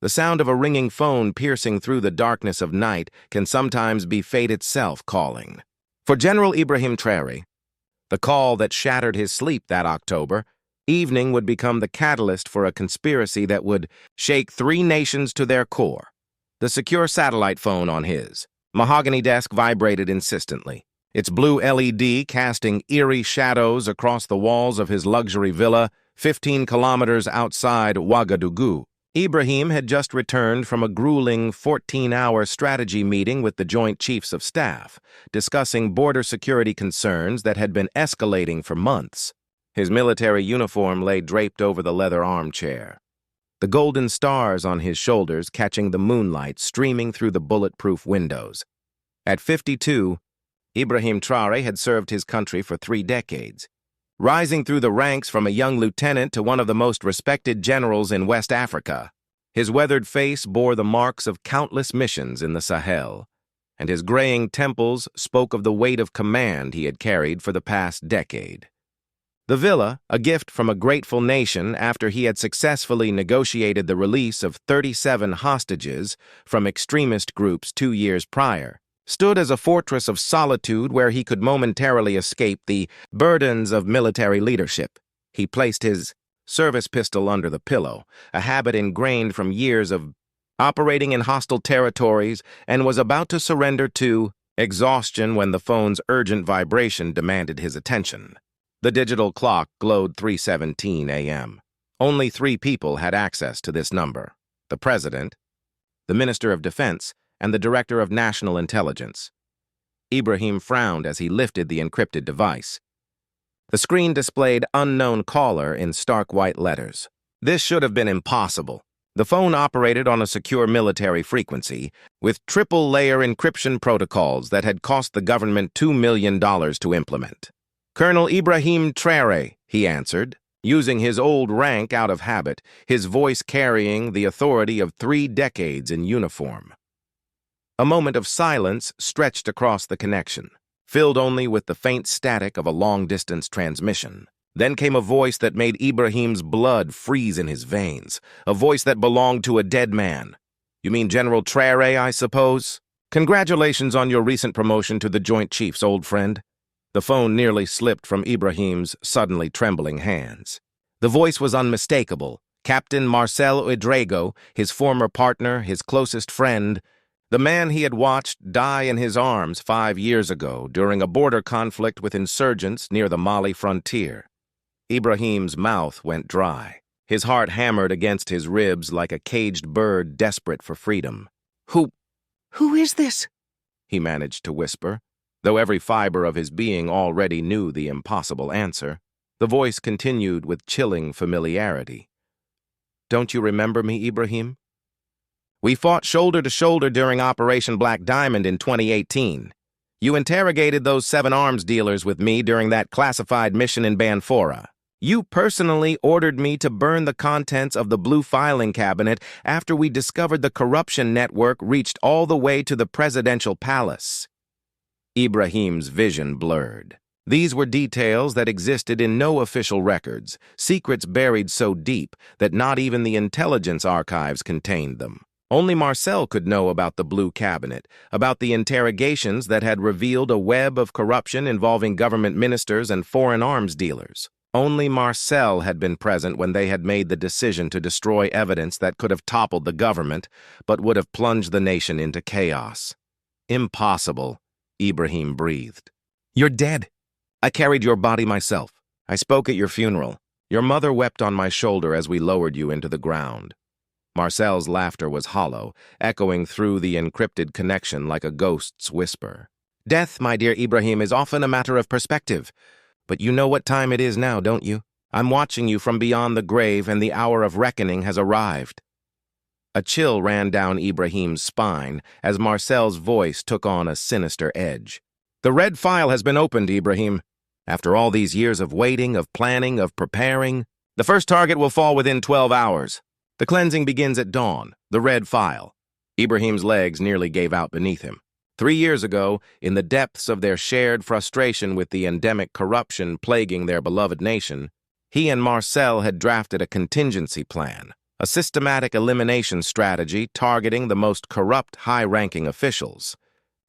The sound of a ringing phone piercing through the darkness of night can sometimes be fate itself calling. For General Ibrahim Traoré, the call that shattered his sleep that October, evening would become the catalyst for a conspiracy that would shake 3 nations to their core. The secure satellite phone on his mahogany desk vibrated insistently, its blue LED casting eerie shadows across the walls of his luxury villa 15 kilometers outside Ouagadougou. Ibrahim had just returned from a grueling 14-hour strategy meeting with the Joint Chiefs of Staff, discussing border security concerns that had been escalating for months. His military uniform lay draped over the leather armchair, the golden stars on his shoulders catching the moonlight streaming through the bulletproof windows. At 52, Ibrahim Traoré had served his country for 3 decades, rising through the ranks from a young lieutenant to one of the most respected generals in West Africa. His weathered face bore the marks of countless missions in the Sahel, and his graying temples spoke of the weight of command he had carried for the past decade. The villa, a gift from a grateful nation after he had successfully negotiated the release of 37 hostages from extremist groups 2 years prior, stood as a fortress of solitude where he could momentarily escape the burdens of military leadership. He placed his service pistol under the pillow, a habit ingrained from years of operating in hostile territories, and was about to surrender to exhaustion when the phone's urgent vibration demanded his attention. The digital clock glowed 3:17 a.m. Only 3 people had access to this number: the President, the Minister of Defense, and the Director of National Intelligence. Ibrahim frowned as he lifted the encrypted device. The screen displayed "Unknown Caller" in stark white letters. This should have been impossible. The phone operated on a secure military frequency, with triple-layer encryption protocols that had cost the government $2 million to implement. "Colonel Ibrahim Traoré," he answered, using his old rank out of habit, his voice carrying the authority of 3 decades in uniform. A moment of silence stretched across the connection, filled only with the faint static of a long-distance transmission. Then came a voice that made Ibrahim's blood freeze in his veins, a voice that belonged to a dead man. "You mean General Traoré, I suppose? Congratulations on your recent promotion to the Joint Chiefs, old friend." The phone nearly slipped from Ibrahim's suddenly trembling hands. The voice was unmistakable. Captain Marcel Ouedraogo, his former partner, his closest friend, the man he had watched die in his arms 5 years ago during a border conflict with insurgents near the Mali frontier. Ibrahim's mouth went dry. His heart hammered against his ribs like a caged bird desperate for freedom. Who is this?" he managed to whisper, though every fiber of his being already knew the impossible answer. The voice continued with chilling familiarity. "Don't you remember me, Ibrahim? We fought shoulder to shoulder during Operation Black Diamond in 2018. You interrogated those 7 arms dealers with me during that classified mission in Banfora. You personally ordered me to burn the contents of the blue filing cabinet after we discovered the corruption network reached all the way to the presidential palace." Ibrahim's vision blurred. These were details that existed in no official records, secrets buried so deep that not even the intelligence archives contained them. Only Marcel could know about the Blue Cabinet, about the interrogations that had revealed a web of corruption involving government ministers and foreign arms dealers. Only Marcel had been present when they had made the decision to destroy evidence that could have toppled the government, but would have plunged the nation into chaos. "Impossible," Ibrahim breathed. "You're dead. I carried your body myself. I spoke at your funeral. Your mother wept on my shoulder as we lowered you into the ground." Marcel's laughter was hollow, echoing through the encrypted connection like a ghost's whisper. "Death, my dear Ibrahim, is often a matter of perspective. But you know what time it is now, don't you? I'm watching you from beyond the grave, and the hour of reckoning has arrived." A chill ran down Ibrahim's spine as Marcel's voice took on a sinister edge. "The red file has been opened, Ibrahim. After all these years of waiting, of planning, of preparing, the first target will fall within 12 hours. The cleansing begins at dawn, the red file." Ibrahim's legs nearly gave out beneath him. 3 years ago, in the depths of their shared frustration with the endemic corruption plaguing their beloved nation, he and Marcel had drafted a contingency plan, a systematic elimination strategy targeting the most corrupt high-ranking officials.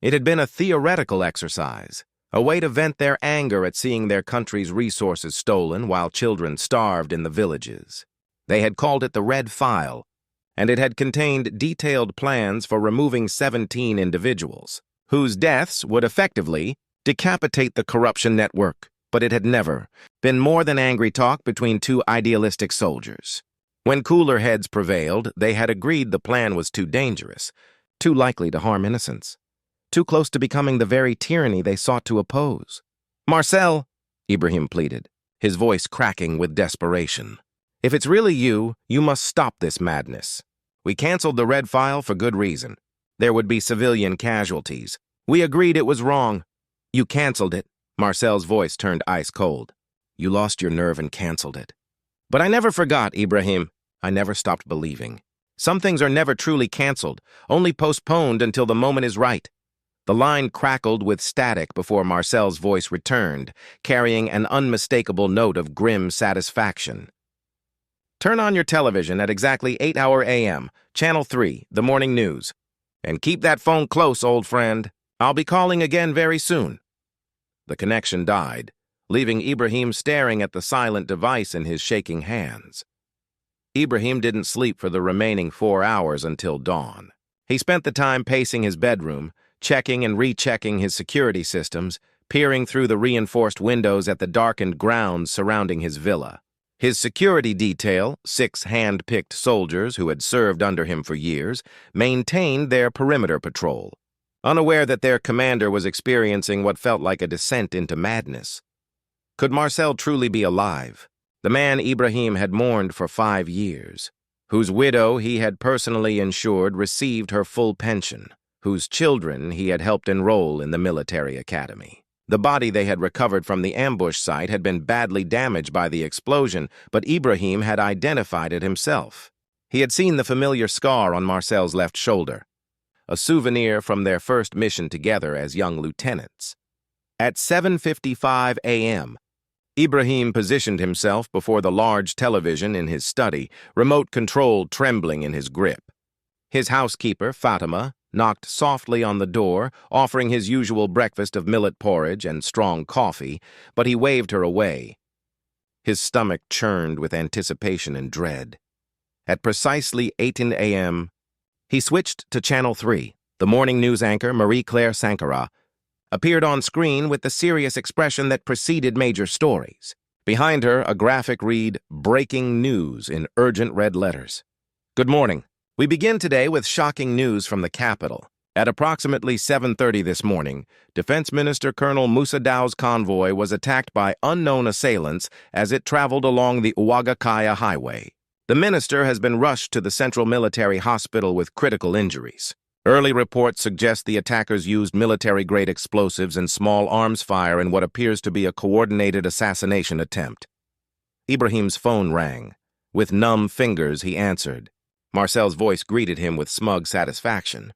It had been a theoretical exercise, a way to vent their anger at seeing their country's resources stolen while children starved in the villages. They had called it the Red File, and it had contained detailed plans for removing 17 individuals, whose deaths would effectively decapitate the corruption network. But it had never been more than angry talk between two idealistic soldiers. When cooler heads prevailed, they had agreed the plan was too dangerous, too likely to harm innocents, too close to becoming the very tyranny they sought to oppose. "Marcel," Ibrahim pleaded, his voice cracking with desperation. "If it's really you, you must stop this madness. We canceled the Red File for good reason. There would be civilian casualties. We agreed it was wrong. You canceled it." Marcel's voice turned ice cold. "You lost your nerve and canceled it." "But I never forgot, Ibrahim. I never stopped believing. Some things are never truly canceled, only postponed until the moment is right." The line crackled with static before Marcel's voice returned, carrying an unmistakable note of grim satisfaction. "Turn on your television at exactly 8 a.m., Channel 3, the morning news. And keep that phone close, old friend. I'll be calling again very soon." The connection died, leaving Ibrahim staring at the silent device in his shaking hands. Ibrahim didn't sleep for the remaining 4 hours until dawn. He spent the time pacing his bedroom, checking and rechecking his security systems, peering through the reinforced windows at the darkened grounds surrounding his villa. His security detail, 6 hand-picked soldiers who had served under him for years, maintained their perimeter patrol, unaware that their commander was experiencing what felt like a descent into madness. Could Marcel truly be alive? The man Ibrahim had mourned for 5 years, whose widow he had personally ensured received her full pension, whose children he had helped enroll in the military academy. The body they had recovered from the ambush site had been badly damaged by the explosion, but Ibrahim had identified it himself. He had seen the familiar scar on Marcel's left shoulder, a souvenir from their first mission together as young lieutenants. At 7:55 a.m., Ibrahim positioned himself before the large television in his study, remote control trembling in his grip. His housekeeper, Fatima, knocked softly on the door, offering his usual breakfast of millet porridge and strong coffee, but he waved her away. His stomach churned with anticipation and dread. At precisely 8 a.m., he switched to Channel 3. The morning news anchor, Marie-Claire Sankara, appeared on screen with the serious expression that preceded major stories. Behind her, a graphic read, "Breaking News" in urgent red letters. "Good morning. We begin today with shocking news from the capital. At approximately 7:30 this morning, Defense Minister Colonel Musa Dao's convoy was attacked by unknown assailants as it traveled along the Ouagakaya Highway. The minister has been rushed to the Central Military Hospital with critical injuries. Early reports suggest the attackers used military-grade explosives and small arms fire in what appears to be a coordinated assassination attempt." Ibrahim's phone rang. With numb fingers, he answered. Marcel's voice greeted him with smug satisfaction.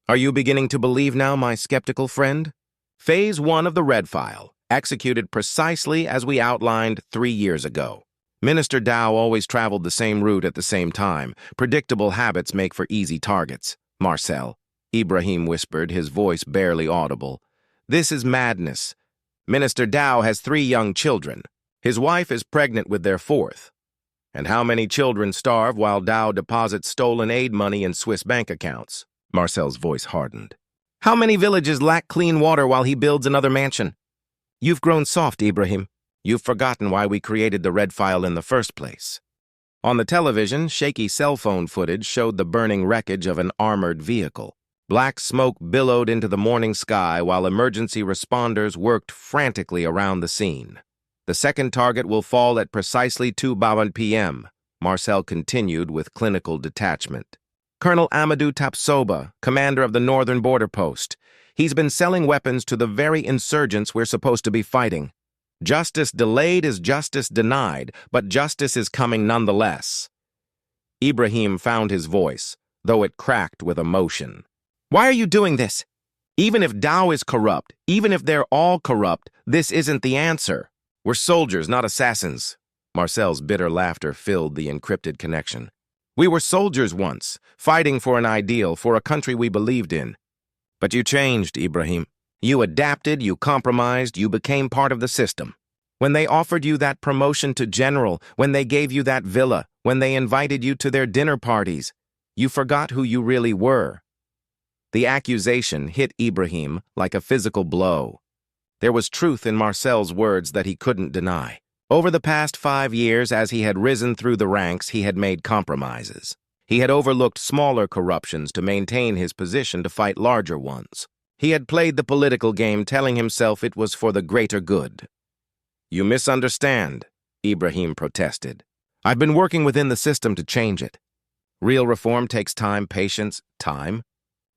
"Are you beginning to believe now, my skeptical friend? Phase 1 of the Red File, executed precisely as we outlined 3 years ago. Minister Dao always traveled the same route at the same time. Predictable habits make for easy targets. Marcel," Ibrahim whispered, his voice barely audible. "This is madness. Minister Dao has 3 young children. His wife is pregnant with their 4th. And how many children starve while Dao deposits stolen aid money in Swiss bank accounts?" Marcel's voice hardened. "How many villages lack clean water while he builds another mansion?" "You've grown soft, Ibrahim. You've forgotten why we created the Red File in the first place." On the television, shaky cell phone footage showed the burning wreckage of an armored vehicle. Black smoke billowed into the morning sky while emergency responders worked frantically around the scene. "The second target will fall at precisely 2 p.m., Marcel continued with clinical detachment. "Colonel Amadou Tapsoba, commander of the Northern Border Post. He's been selling weapons to the very insurgents we're supposed to be fighting. Justice delayed is justice denied, but justice is coming nonetheless." Ibrahim found his voice, though it cracked with emotion. "Why are you doing this? Even if Dao is corrupt, even if they're all corrupt, this isn't the answer. We're soldiers, not assassins." Marcel's bitter laughter filled the encrypted connection. We were soldiers once, fighting for an ideal, for a country we believed in. But you changed, Ibrahim. You adapted, you compromised, you became part of the system. When they offered you that promotion to general, when they gave you that villa, when they invited you to their dinner parties, you forgot who you really were. The accusation hit Ibrahim like a physical blow. There was truth in Marcel's words that he couldn't deny. Over the past 5 years, as he had risen through the ranks, he had made compromises. He had overlooked smaller corruptions to maintain his position to fight larger ones. He had played the political game, telling himself it was for the greater good. You misunderstand, Ibrahim protested. I've been working within the system to change it. Real reform takes time, patience, time.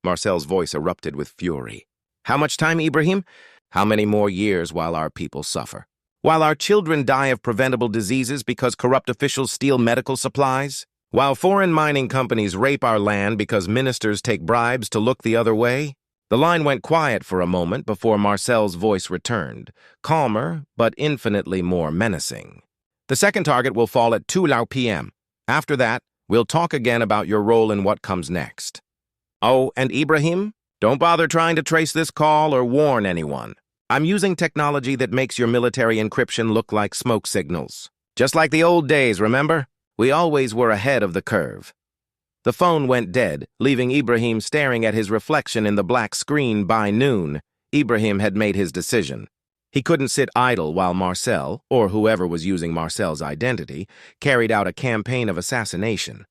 Marcel's voice erupted with fury. How much time, Ibrahim? How many more years while our people suffer? While our children die of preventable diseases because corrupt officials steal medical supplies? While foreign mining companies rape our land because ministers take bribes to look the other way? The line went quiet for a moment before Marcel's voice returned, calmer but infinitely more menacing. The second target will fall at 2 p.m. After that, we'll talk again about your role in what comes next. Oh, and Ibrahim, don't bother trying to trace this call or warn anyone. I'm using technology that makes your military encryption look like smoke signals. Just like the old days, remember? We always were ahead of the curve. The phone went dead, leaving Ibrahim staring at his reflection in the black screen. By noon, Ibrahim had made his decision. He couldn't sit idle while Marcel, or whoever was using Marcel's identity, carried out a campaign of assassination.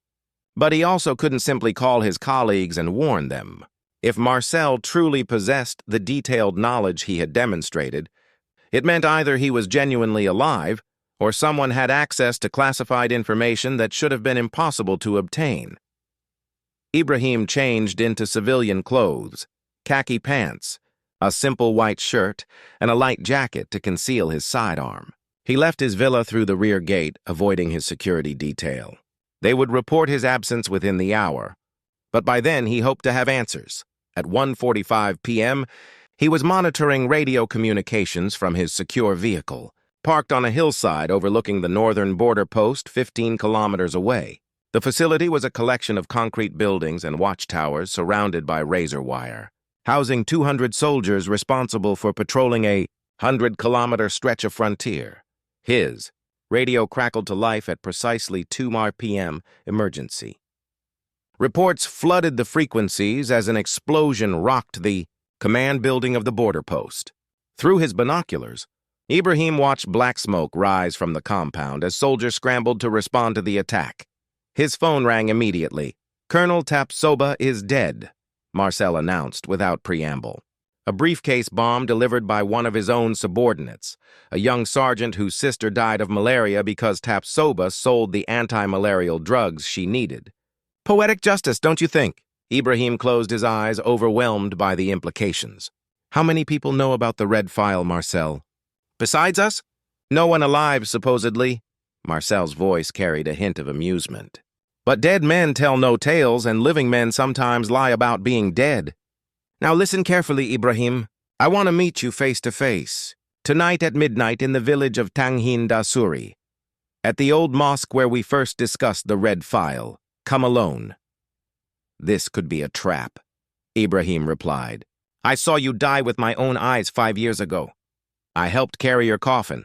But he also couldn't simply call his colleagues and warn them. If Marcel truly possessed the detailed knowledge he had demonstrated, it meant either he was genuinely alive or someone had access to classified information that should have been impossible to obtain. Ibrahim changed into civilian clothes, khaki pants, a simple white shirt, and a light jacket to conceal his sidearm. He left his villa through the rear gate, avoiding his security detail. They would report his absence within the hour, but by then he hoped to have answers. At 1:45 p.m., he was monitoring radio communications from his secure vehicle, parked on a hillside overlooking the northern border post 15 kilometers away. The facility was a collection of concrete buildings and watchtowers surrounded by razor wire, housing 200 soldiers responsible for patrolling a 100-kilometer stretch of frontier. His radio crackled to life at precisely 2 p.m. Emergency. Reports flooded the frequencies as an explosion rocked the command building of the border post. Through his binoculars, Ibrahim watched black smoke rise from the compound as soldiers scrambled to respond to the attack. His phone rang immediately. Colonel Tapsoba is dead, Marcel announced without preamble. A briefcase bomb delivered by one of his own subordinates, a young sergeant whose sister died of malaria because Tapsoba sold the anti-malarial drugs she needed. Poetic justice, don't you think? Ibrahim closed his eyes, overwhelmed by the implications. How many people know about the red file, Marcel? Besides us? No one alive, supposedly. Marcel's voice carried a hint of amusement. But dead men tell no tales, and living men sometimes lie about being dead. Now listen carefully, Ibrahim. I want to meet you face to face. Tonight at midnight in the village of Tanghin Dasuri. At the old mosque where we first discussed the red file. Come alone. This could be a trap, Ibrahim replied. I saw you die with my own eyes 5 years ago. I helped carry your coffin.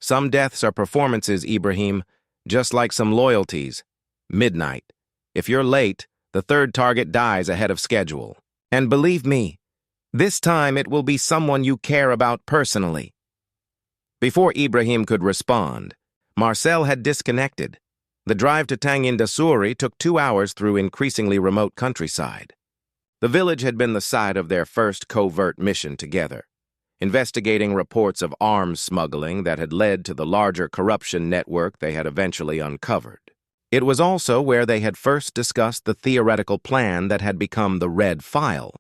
Some deaths are performances, Ibrahim, just like some loyalties. Midnight. If you're late, the third target dies ahead of schedule. And believe me, this time it will be someone you care about personally. Before Ibrahim could respond, Marcel had disconnected. The drive to Tanghin Dasuri took 2 hours through increasingly remote countryside. The village had been the site of their first covert mission together, investigating reports of arms smuggling that had led to the larger corruption network they had eventually uncovered. It was also where they had first discussed the theoretical plan that had become the Red File,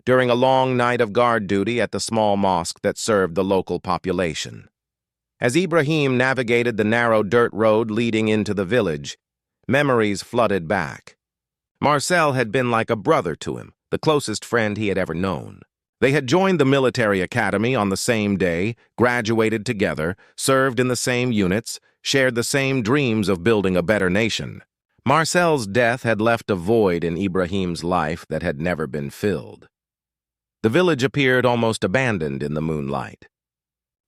during a long night of guard duty at the small mosque that served the local population. As Ibrahim navigated the narrow dirt road leading into the village, memories flooded back. Marcel had been like a brother to him, the closest friend he had ever known. They had joined the military academy on the same day, graduated together, served in the same units, shared the same dreams of building a better nation. Marcel's death had left a void in Ibrahim's life that had never been filled. The village appeared almost abandoned in the moonlight.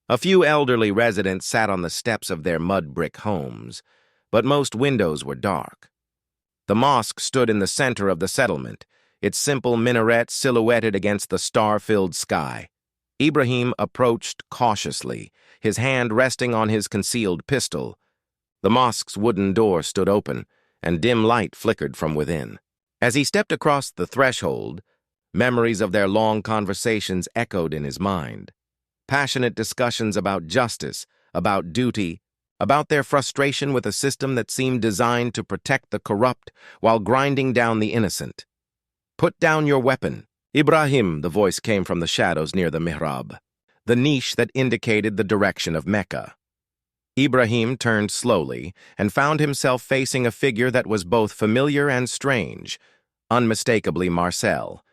A few elderly residents sat on the steps of their mud-brick homes, but most windows were dark. The mosque stood in the center of the settlement, its simple minaret silhouetted against the star-filled sky. Ibrahim approached cautiously, his hand resting on his concealed pistol. The mosque's wooden door stood open, and dim light flickered from within. As he stepped across the threshold, memories of their long conversations echoed in his mind. Passionate discussions about justice, about duty, about their frustration with a system that seemed designed to protect the corrupt while grinding down the innocent. "Put down your weapon." "Ibrahim," the voice came from the shadows near the mihrab, the niche that indicated the direction of Mecca. Ibrahim turned slowly and found himself facing a figure that was both familiar and strange, unmistakably Marcel,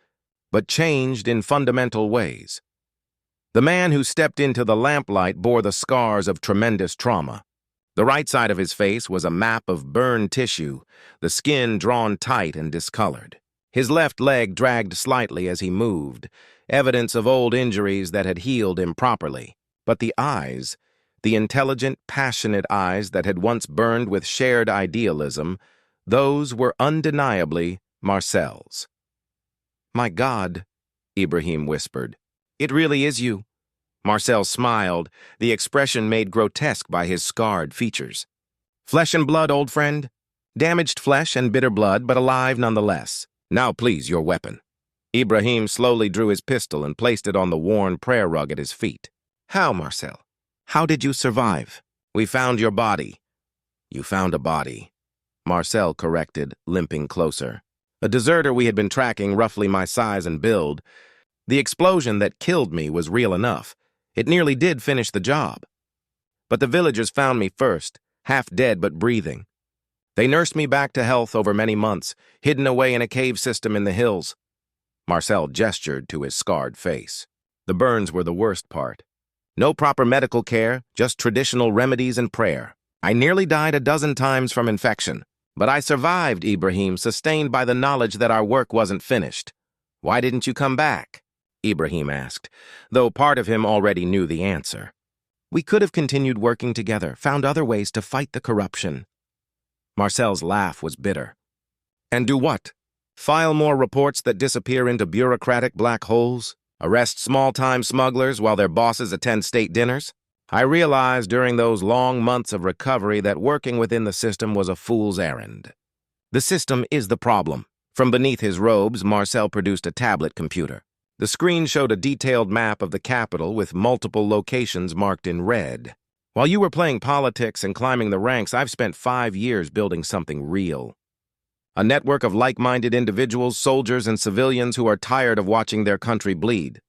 but changed in fundamental ways. The man who stepped into the lamplight bore the scars of tremendous trauma. The right side of his face was a map of burned tissue, the skin drawn tight and discolored. His left leg dragged slightly as he moved, evidence of old injuries that had healed improperly. But the eyes, the intelligent, passionate eyes that had once burned with shared idealism, those were undeniably Marcel's. "My God," Ibrahim whispered. "It really is you." Marcel smiled, the expression made grotesque by his scarred features. "Flesh and blood, old friend. Damaged flesh and bitter blood, but alive nonetheless. Now please, your weapon." Ibrahim slowly drew his pistol and placed it on the worn prayer rug at his feet. "How, Marcel? How did you survive?" "We found your body." "You found a body," Marcel corrected, limping closer. "A deserter we had been tracking, roughly my size and build. The explosion that killed me was real enough. It nearly did finish the job. But the villagers found me first, half dead but breathing. They nursed me back to health over many months, hidden away in a cave system in the hills." Marcel gestured to his scarred face. "The burns were the worst part. No proper medical care, just traditional remedies and prayer. I nearly died a dozen times from infection. But I survived, Ibrahim, sustained by the knowledge that our work wasn't finished." "Why didn't you come back?" Ibrahim asked, though part of him already knew the answer. "We could have continued working together, found other ways to fight the corruption." Marcel's laugh was bitter. "And do what? File more reports that disappear into bureaucratic black holes? Arrest small-time smugglers while their bosses attend state dinners? I realized during those long months of recovery that working within the system was a fool's errand. The system is the problem." From beneath his robes, Marcel produced a tablet computer. The screen showed a detailed map of the capital with multiple locations marked in red. "While you were playing politics and climbing the ranks, I've spent 5 years building something real. A network of like-minded individuals, soldiers, and civilians who are tired of watching their country bleed."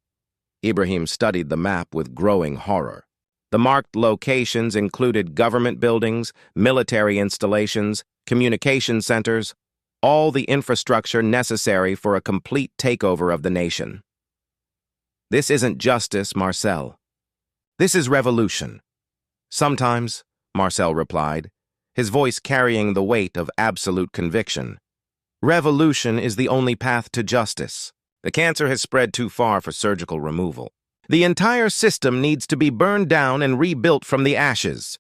Ibrahim studied the map with growing horror. The marked locations included government buildings, military installations, communication centers, all the infrastructure necessary for a complete takeover of the nation. "This isn't justice, Marcel. This is revolution." "Sometimes," Marcel replied, his voice carrying the weight of absolute conviction. "Revolution is the only path to justice. The cancer has spread too far for surgical removal. The entire system needs to be burned down and rebuilt from the ashes."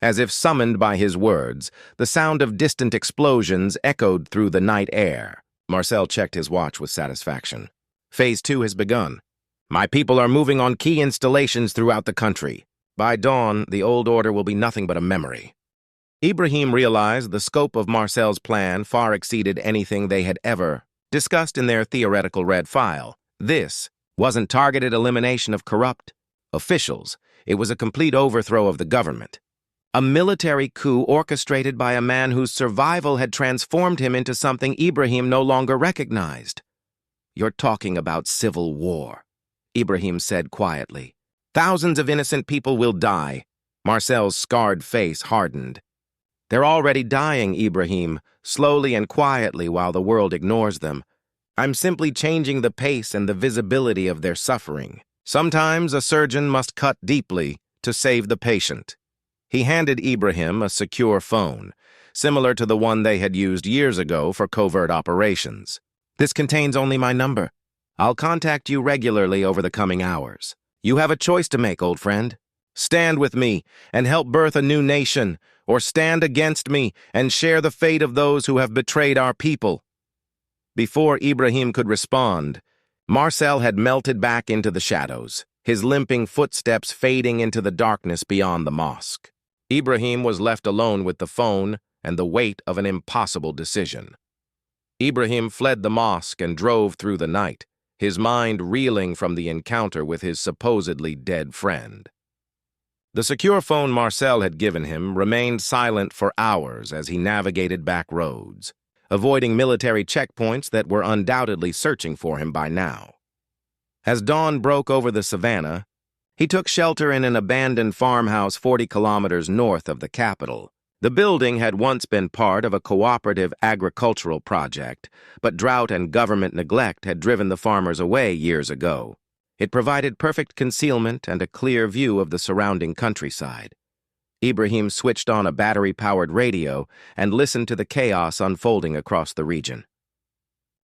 As if summoned by his words, the sound of distant explosions echoed through the night air. Marcel checked his watch with satisfaction. "Phase 2 has begun. My people are moving on key installations throughout the country. By dawn, the old order will be nothing but a memory." Ibrahim realized the scope of Marcel's plan far exceeded anything they had ever discussed in their theoretical red file. This wasn't targeted elimination of corrupt officials. It was a complete overthrow of the government. A military coup orchestrated by a man whose survival had transformed him into something Ibrahim no longer recognized. "You're talking about civil war," Ibrahim said quietly. "Thousands of innocent people will die." Marcel's scarred face hardened. "They're already dying, Ibrahim, slowly and quietly while the world ignores them. I'm simply changing the pace and the visibility of their suffering. Sometimes a surgeon must cut deeply to save the patient." He handed Ibrahim a secure phone, similar to the one they had used years ago for covert operations. "This contains only my number. I'll contact you regularly over the coming hours. You have a choice to make, old friend. Stand with me and help birth a new nation, or stand against me and share the fate of those who have betrayed our people." Before Ibrahim could respond, Marcel had melted back into the shadows, his limping footsteps fading into the darkness beyond the mosque. Ibrahim was left alone with the phone and the weight of an impossible decision. Ibrahim fled the mosque and drove through the night, his mind reeling from the encounter with his supposedly dead friend. The secure phone Marcel had given him remained silent for hours as he navigated back roads, avoiding military checkpoints that were undoubtedly searching for him by now. As dawn broke over the savannah, he took shelter in an abandoned farmhouse 40 kilometers north of the capital. The building had once been part of a cooperative agricultural project, but drought and government neglect had driven the farmers away years ago. It provided perfect concealment and a clear view of the surrounding countryside. Ibrahim switched on a battery-powered radio and listened to the chaos unfolding across the region.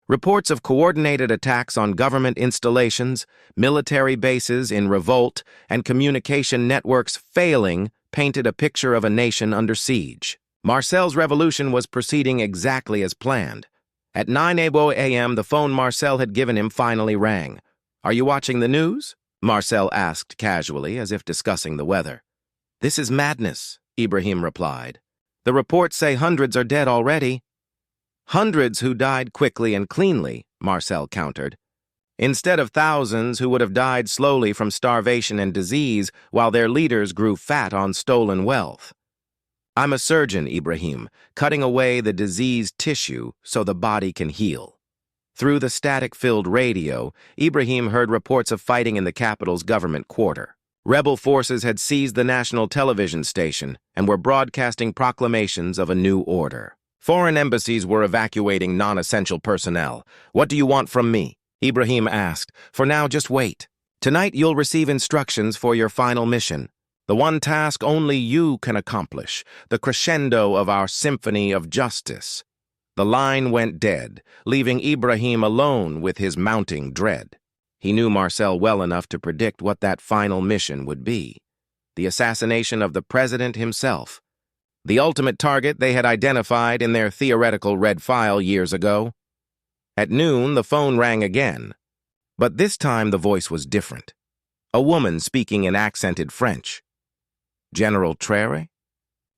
Reports of coordinated attacks on government installations, military bases in revolt, and communication networks failing painted a picture of a nation under siege. Marcel's revolution was proceeding exactly as planned. At 9 a.m., the phone Marcel had given him finally rang. "Are you watching the news?" Marcel asked casually, as if discussing the weather. "This is madness," Ibrahim replied. "The reports say hundreds are dead already." "Hundreds who died quickly and cleanly," Marcel countered, "instead of thousands who would have died slowly from starvation and disease while their leaders grew fat on stolen wealth. I'm a surgeon, Ibrahim, cutting away the diseased tissue so the body can heal." Through the static-filled radio, Ibrahim heard reports of fighting in the capital's government quarter. Rebel forces had seized the national television station and were broadcasting proclamations of a new order. Foreign embassies were evacuating non-essential personnel. "What do you want from me?" Ibrahim asked. "For now, just wait. Tonight you'll receive instructions for your final mission. The one task only you can accomplish, the crescendo of our symphony of justice." The line went dead, leaving Ibrahim alone with his mounting dread. He knew Marcel well enough to predict what that final mission would be: the assassination of the president himself, the ultimate target they had identified in their theoretical red file years ago. At noon, the phone rang again, but this time the voice was different. A woman speaking in accented French. "General Traoré?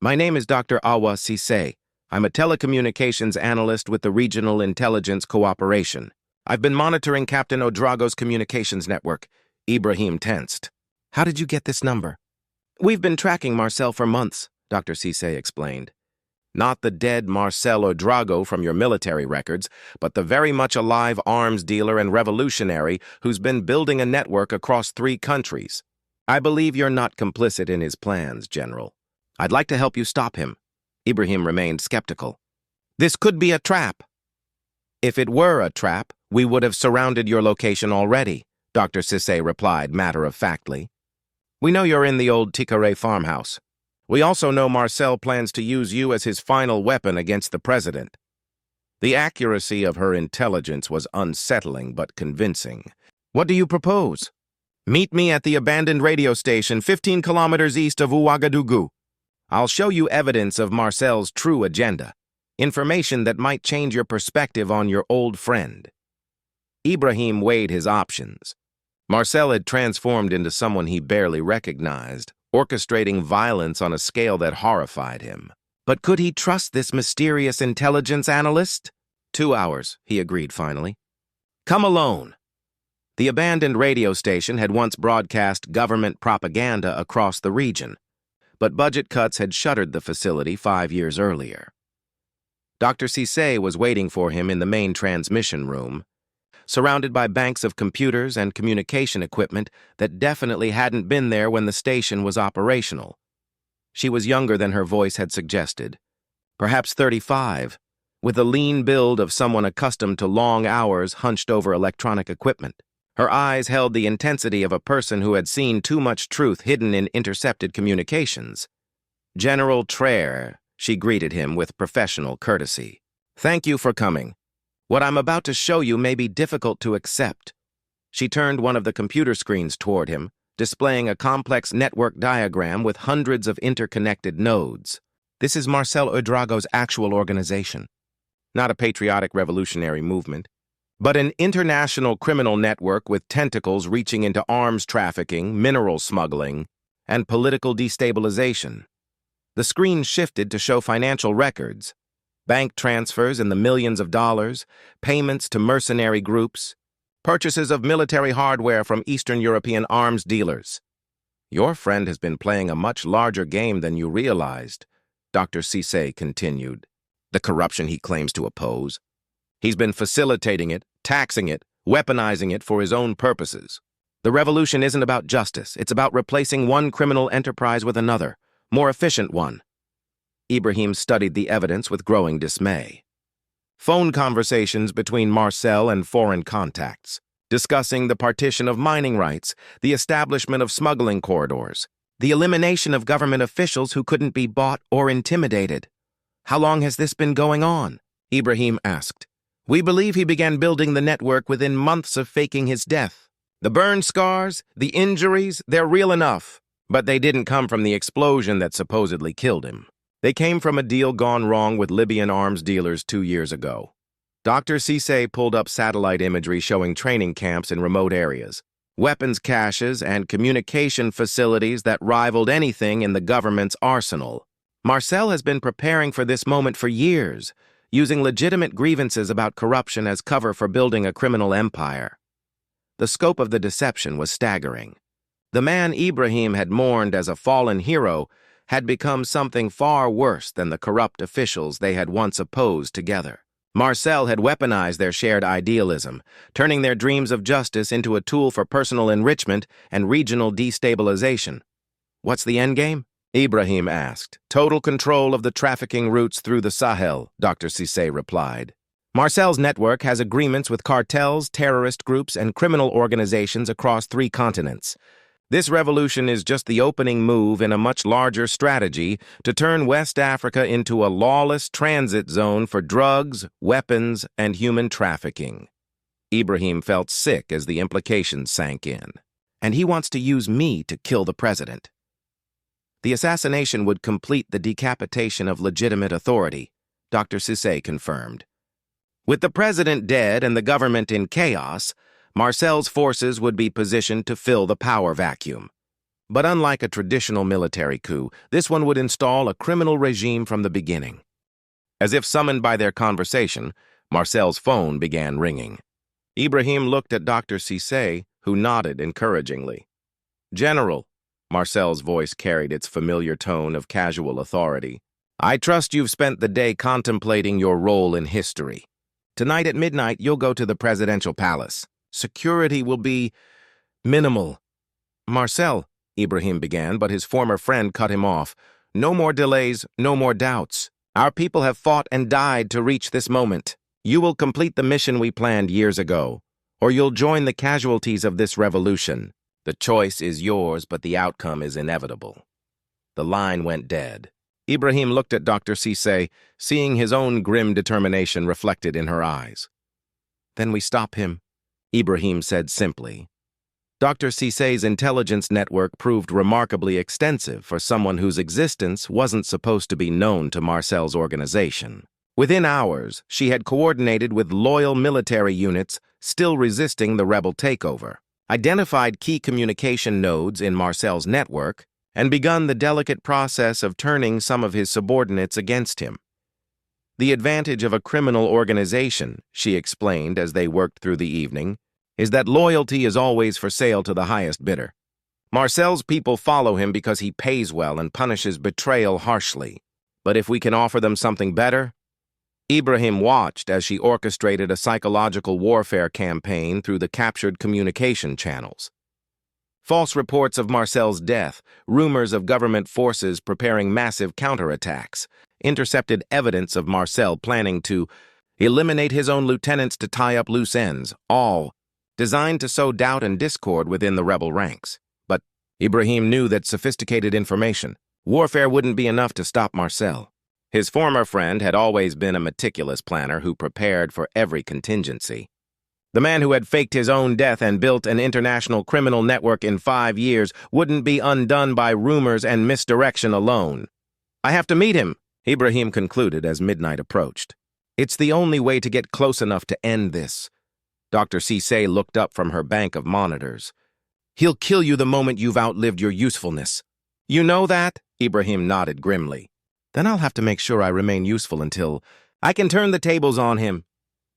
My name is Dr. Awa Cissé. I'm a telecommunications analyst with the Regional Intelligence Cooperation. I've been monitoring Captain Ouedraogo's communications network." Ibrahim tensed. "How did you get this number?" "We've been tracking Marcel for months," Dr. Cissé explained. "Not the dead Marcel Ouedraogo from your military records, but the very much alive arms dealer and revolutionary who's been building a network across 3 countries. I believe you're not complicit in his plans, General. I'd like to help you stop him." Ibrahim remained skeptical. "This could be a trap." "If it were a trap, we would have surrounded your location already," Dr. Cissé replied matter-of-factly. "We know you're in the old Ticaré farmhouse. We also know Marcel plans to use you as his final weapon against the president." The accuracy of her intelligence was unsettling but convincing. "What do you propose?" "Meet me at the abandoned radio station 15 kilometers east of Ouagadougou. I'll show you evidence of Marcel's true agenda, information that might change your perspective on your old friend." Ibrahim weighed his options. Marcel had transformed into someone he barely recognized, orchestrating violence on a scale that horrified him. But could he trust this mysterious intelligence analyst? 2 hours, he agreed finally. "Come alone." The abandoned radio station had once broadcast government propaganda across the region, but budget cuts had shuttered the facility 5 years earlier. Dr. Cissé was waiting for him in the main transmission room, surrounded by banks of computers and communication equipment that definitely hadn't been there when the station was operational. She was younger than her voice had suggested, perhaps 35, with the lean build of someone accustomed to long hours hunched over electronic equipment. Her eyes held the intensity of a person who had seen too much truth hidden in intercepted communications. "General Traoré," She greeted him with professional courtesy. "Thank you for coming. What I'm about to show you may be difficult to accept." She turned one of the computer screens toward him, displaying a complex network diagram with hundreds of interconnected nodes. "This is Marcel Ouedraogo's actual organization. Not a patriotic revolutionary movement, but an international criminal network with tentacles reaching into arms trafficking, mineral smuggling, and political destabilization." The screen shifted to show financial records, bank transfers in the millions of dollars, payments to mercenary groups, purchases of military hardware from Eastern European arms dealers. "Your friend has been playing a much larger game than you realized," Dr. Cisse continued. "The corruption he claims to oppose. He's been facilitating it, taxing it, weaponizing it for his own purposes. The revolution isn't about justice. It's about replacing one criminal enterprise with another, more efficient one." Ibrahim studied the evidence with growing dismay. Phone conversations between Marcel and foreign contacts, discussing the partition of mining rights, the establishment of smuggling corridors, the elimination of government officials who couldn't be bought or intimidated. "How long has this been going on?" Ibrahim asked. "We believe he began building the network within months of faking his death. The burn scars, the injuries, they're real enough, but they didn't come from the explosion that supposedly killed him. They came from a deal gone wrong with Libyan arms dealers 2 years ago." Dr. Cisse pulled up satellite imagery showing training camps in remote areas, weapons caches, and communication facilities that rivaled anything in the government's arsenal. Marcel has been preparing for this moment for years, using legitimate grievances about corruption as cover for building a criminal empire. The scope of the deception was staggering. The man Ibrahim had mourned as a fallen hero had become something far worse than the corrupt officials they had once opposed together. Marcel had weaponized their shared idealism, turning their dreams of justice into a tool for personal enrichment and regional destabilization. "What's the endgame?" Ibrahim asked. "Total control of the trafficking routes through the Sahel," Dr. Cisse replied. "Marcel's network has agreements with cartels, terrorist groups, and criminal organizations across 3 continents. This revolution is just the opening move in a much larger strategy to turn West Africa into a lawless transit zone for drugs, weapons, and human trafficking." Ibrahim felt sick as the implications sank in. "And he wants to use me to kill the president." "The assassination would complete the decapitation of legitimate authority," Dr. Cisse confirmed. "With the president dead and the government in chaos, Marcel's forces would be positioned to fill the power vacuum. But unlike a traditional military coup, this one would install a criminal regime from the beginning." As if summoned by their conversation, Marcel's phone began ringing. Ibrahim looked at Dr. Cisse, who nodded encouragingly. "General," Marcel's voice carried its familiar tone of casual authority, "I trust you've spent the day contemplating your role in history. Tonight at midnight, you'll go to the presidential palace. Security will be minimal." "Marcel," Ibrahim began, but his former friend cut him off. "No more delays, no more doubts. Our people have fought and died to reach this moment. You will complete the mission we planned years ago, or you'll join the casualties of this revolution. The choice is yours, but the outcome is inevitable." The line went dead. Ibrahim looked at Dr. Cisse, seeing his own grim determination reflected in her eyes. "Then we stop him," Ibrahim said simply. Dr. Cisse's intelligence network proved remarkably extensive for someone whose existence wasn't supposed to be known to Marcel's organization. Within hours, she had coordinated with loyal military units still resisting the rebel takeover, identified key communication nodes in Marcel's network, and begun the delicate process of turning some of his subordinates against him. "The advantage of a criminal organization," she explained as they worked through the evening, "is that loyalty is always for sale to the highest bidder. Marcel's people follow him because he pays well and punishes betrayal harshly. But if we can offer them something better..." Ibrahim watched as she orchestrated a psychological warfare campaign through the captured communication channels. False reports of Marcel's death, rumors of government forces preparing massive counterattacks, intercepted evidence of Marcel planning to eliminate his own lieutenants to tie up loose ends, all designed to sow doubt and discord within the rebel ranks. But Ibrahim knew that sophisticated information, warfare wouldn't be enough to stop Marcel. His former friend had always been a meticulous planner who prepared for every contingency. The man who had faked his own death and built an international criminal network in 5 years wouldn't be undone by rumors and misdirection alone. "I have to meet him," Ibrahim concluded as midnight approached. "It's the only way to get close enough to end this." Dr. Cisse looked up from her bank of monitors. "He'll kill you the moment you've outlived your usefulness." "You know that?" Ibrahim nodded grimly. "Then I'll have to make sure I remain useful until I can turn the tables on him."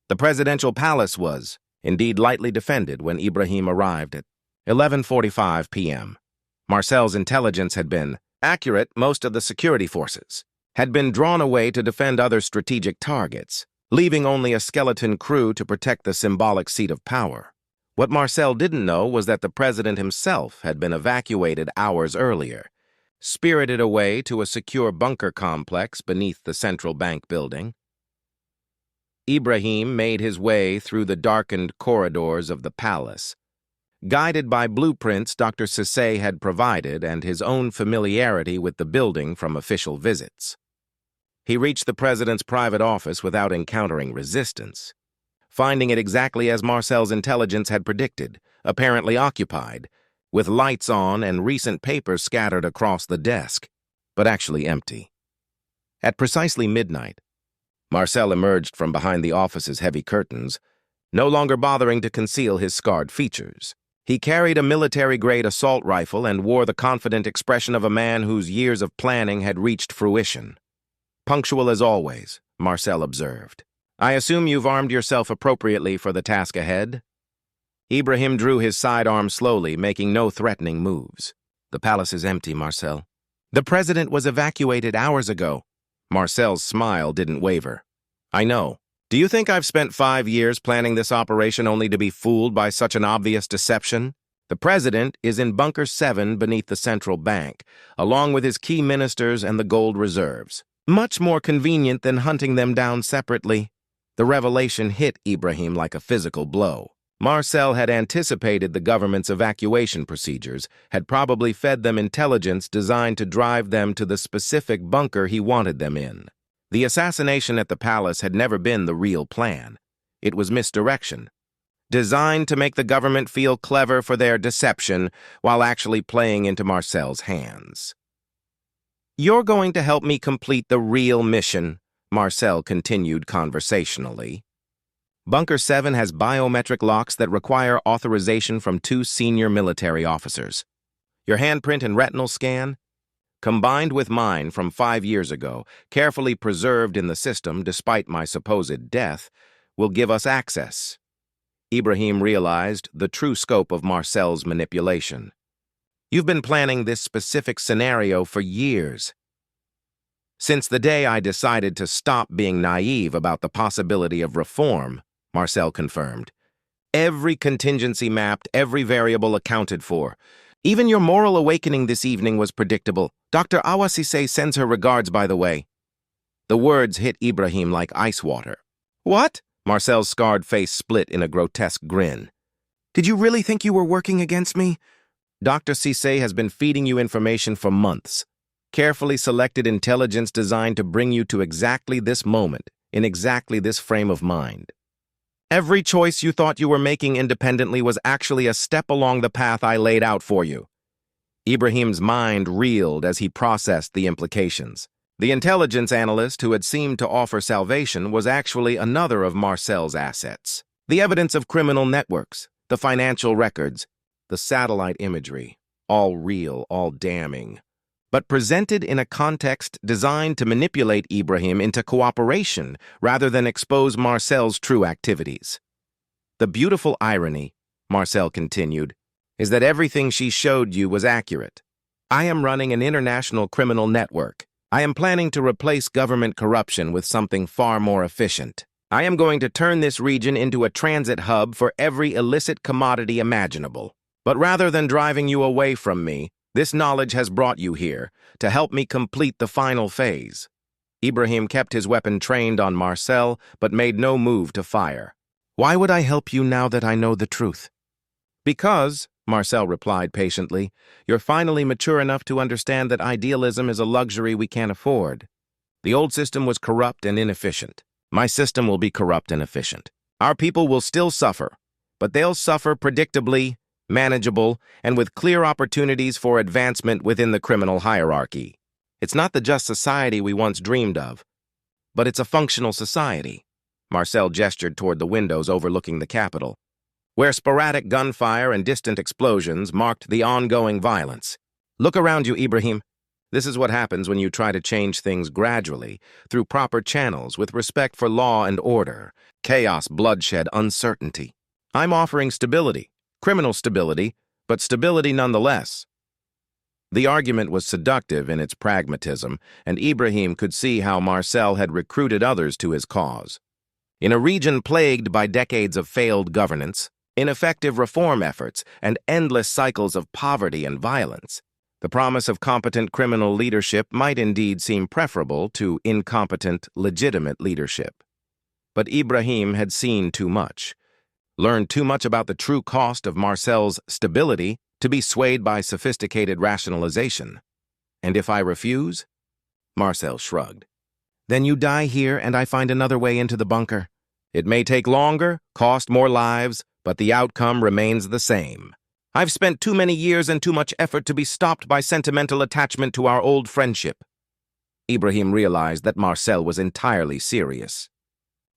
The presidential palace was, indeed, lightly defended when Ibrahim arrived at 11:45 p.m. Marcel's intelligence had been accurate. Most of the security forces had been drawn away to defend other strategic targets, leaving only a skeleton crew to protect the symbolic seat of power. What Marcel didn't know was that the president himself had been evacuated hours earlier, spirited away to a secure bunker complex beneath the central bank building. Ibrahim made his way through the darkened corridors of the palace, guided by blueprints Dr. Cisse had provided and his own familiarity with the building from official visits. He reached the president's private office without encountering resistance, finding it exactly as Marcel's intelligence had predicted, apparently occupied, with lights on and recent papers scattered across the desk, but actually empty. At precisely midnight, Marcel emerged from behind the office's heavy curtains, no longer bothering to conceal his scarred features. He carried a military-grade assault rifle and wore the confident expression of a man whose years of planning had reached fruition. "Punctual as always," Marcel observed. "I assume you've armed yourself appropriately for the task ahead?" Ibrahim drew his sidearm slowly, making no threatening moves. "The palace is empty, Marcel. The president was evacuated hours ago." Marcel's smile didn't waver. "I know. Do you think I've spent 5 years planning this operation only to be fooled by such an obvious deception? The president is in Bunker 7 beneath the central bank, along with his key ministers and the gold reserves. Much more convenient than hunting them down separately." The revelation hit Ibrahim like a physical blow. Marcel had anticipated the government's evacuation procedures, had probably fed them intelligence designed to drive them to the specific bunker he wanted them in. The assassination at the palace had never been the real plan. It was misdirection, designed to make the government feel clever for their deception while actually playing into Marcel's hands. "You're going to help me complete the real mission," Marcel continued conversationally. "Bunker 7 has biometric locks that require authorization from 2 senior military officers. Your handprint and retinal scan, combined with mine from 5 years ago, carefully preserved in the system despite my supposed death, will give us access." Ibrahim realized the true scope of Marcel's manipulation. "You've been planning this specific scenario for years. Since the day I decided to stop being naive about the possibility of reform," Marcel confirmed. "Every contingency mapped, every variable accounted for. Even your moral awakening this evening was predictable. Dr. Awa Cisse sends her regards, by the way." The words hit Ibrahim like ice water. "What?" Marcel's scarred face split in a grotesque grin. "Did you really think you were working against me?" "Dr. Cisse has been feeding you information for months. Carefully selected intelligence designed to bring you to exactly this moment, in exactly this frame of mind. Every choice you thought you were making independently was actually a step along the path I laid out for you." Ibrahim's mind reeled as he processed the implications. The intelligence analyst who had seemed to offer salvation was actually another of Marcel's assets. The evidence of criminal networks, the financial records, the satellite imagery, all real, all damning, but presented in a context designed to manipulate Ibrahim into cooperation rather than expose Marcel's true activities. "The beautiful irony," Marcel continued, "is that everything she showed you was accurate. I am running an international criminal network. I am planning to replace government corruption with something far more efficient. I am going to turn this region into a transit hub for every illicit commodity imaginable. But rather than driving you away from me, this knowledge has brought you here to help me complete the final phase." Ibrahim kept his weapon trained on Marcel, but made no move to fire. "Why would I help you now that I know the truth?" "Because," Marcel replied patiently, "you're finally mature enough to understand that idealism is a luxury we can't afford. The old system was corrupt and inefficient. My system will be corrupt and efficient. Our people will still suffer, but they'll suffer predictably, manageable, and with clear opportunities for advancement within the criminal hierarchy. It's not the just society we once dreamed of, but it's a functional society. Marcel gestured toward the windows overlooking the capital, where sporadic gunfire and distant explosions marked the ongoing violence. Look around you, Ibrahim. This is what happens when you try to change things gradually, through proper channels, with respect for law and order. Chaos, bloodshed, uncertainty. I'm offering stability, criminal stability, but stability nonetheless. The argument was seductive in its pragmatism, and Ibrahim could see how Marcel had recruited others to his cause. In a region plagued by decades of failed governance, ineffective reform efforts, and endless cycles of poverty and violence, the promise of competent criminal leadership might indeed seem preferable to incompetent, legitimate leadership. But Ibrahim had seen too much, learned too much about the true cost of Marcel's stability to be swayed by sophisticated rationalization. And if I refuse? Marcel shrugged. Then you die here and I find another way into the bunker. It may take longer, cost more lives, but the outcome remains the same. I've spent too many years and too much effort to be stopped by sentimental attachment to our old friendship. Ibrahim realized that Marcel was entirely serious.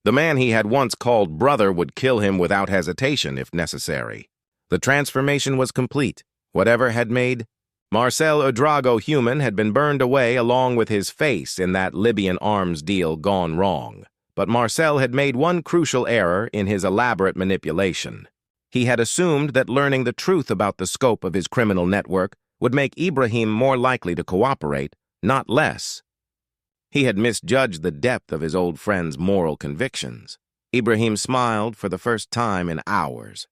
The man he had once called brother would kill him without hesitation if necessary. The transformation was complete. Whatever had made Marcel Ouedraogo human had been burned away along with his face in that Libyan arms deal gone wrong. But Marcel had made one crucial error in his elaborate manipulation. He had assumed that learning the truth about the scope of his criminal network would make Ibrahim more likely to cooperate, not less. He had misjudged the depth of his old friend's moral convictions. Ibrahim smiled for the first time in hours.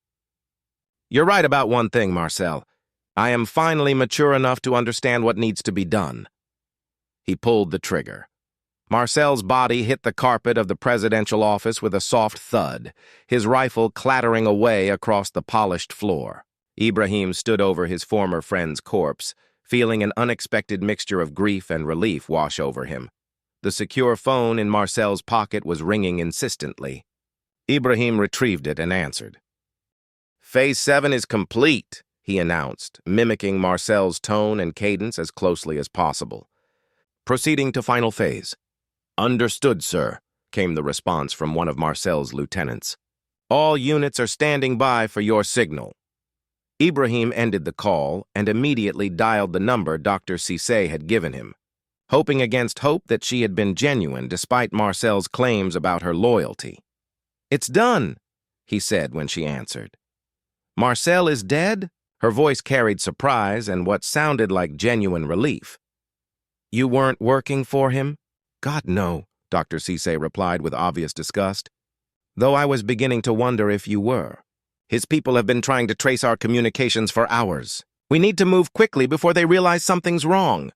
You're right about one thing, Marcel. I am finally mature enough to understand what needs to be done. He pulled the trigger. Marcel's body hit the carpet of the presidential office with a soft thud, his rifle clattering away across the polished floor. Ibrahim stood over his former friend's corpse, feeling an unexpected mixture of grief and relief wash over him. The secure phone in Marcel's pocket was ringing insistently. Ibrahim retrieved it and answered. Phase 7 is complete, he announced, mimicking Marcel's tone and cadence as closely as possible. Proceeding to final phase. Understood, sir, came the response from one of Marcel's lieutenants. All units are standing by for your signal. Ibrahim ended the call and immediately dialed the number Dr. Cissé had given him, hoping against hope that she had been genuine despite Marcel's claims about her loyalty. It's done, he said when she answered. Marcel is dead? Her voice carried surprise and what sounded like genuine relief. You weren't working for him? God, no, Dr. Cissé replied with obvious disgust. Though I was beginning to wonder if you were. His people have been trying to trace our communications for hours. We need to move quickly before they realize something's wrong.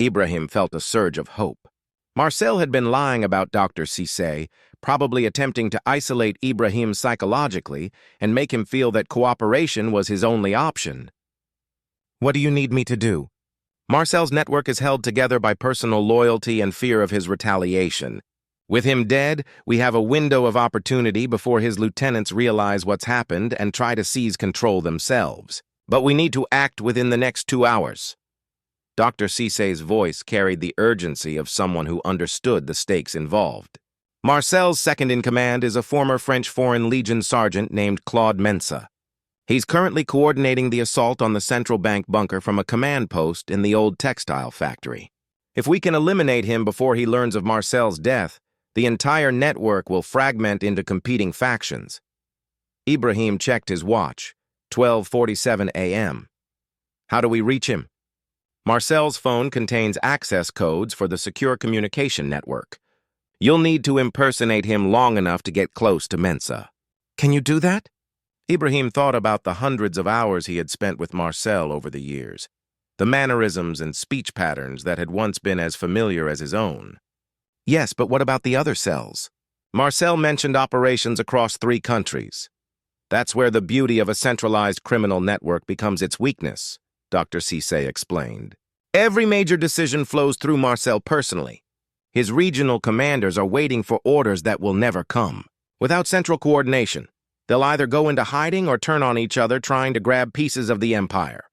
Ibrahim felt a surge of hope. Marcel had been lying about Dr. Cissé, probably attempting to isolate Ibrahim psychologically and make him feel that cooperation was his only option. What do you need me to do? Marcel's network is held together by personal loyalty and fear of his retaliation. With him dead, we have a window of opportunity before his lieutenants realize what's happened and try to seize control themselves. But we need to act within the next 2 hours. Dr. Cissé's voice carried the urgency of someone who understood the stakes involved. Marcel's second-in-command is a former French Foreign Legion sergeant named Claude Mensa. He's currently coordinating the assault on the central bank bunker from a command post in the old textile factory. If we can eliminate him before he learns of Marcel's death, the entire network will fragment into competing factions. Ibrahim checked his watch, 12:47 a.m. How do we reach him? Marcel's phone contains access codes for the secure communication network. You'll need to impersonate him long enough to get close to Mensa. Can you do that? Ibrahim thought about the hundreds of hours he had spent with Marcel over the years, the mannerisms and speech patterns that had once been as familiar as his own. Yes, but what about the other cells? Marcel mentioned operations across 3 countries. That's where the beauty of a centralized criminal network becomes its weakness, Dr. Cissé explained. Every major decision flows through Marcel personally. His regional commanders are waiting for orders that will never come. Without central coordination, they'll either go into hiding or turn on each other trying to grab pieces of the empire.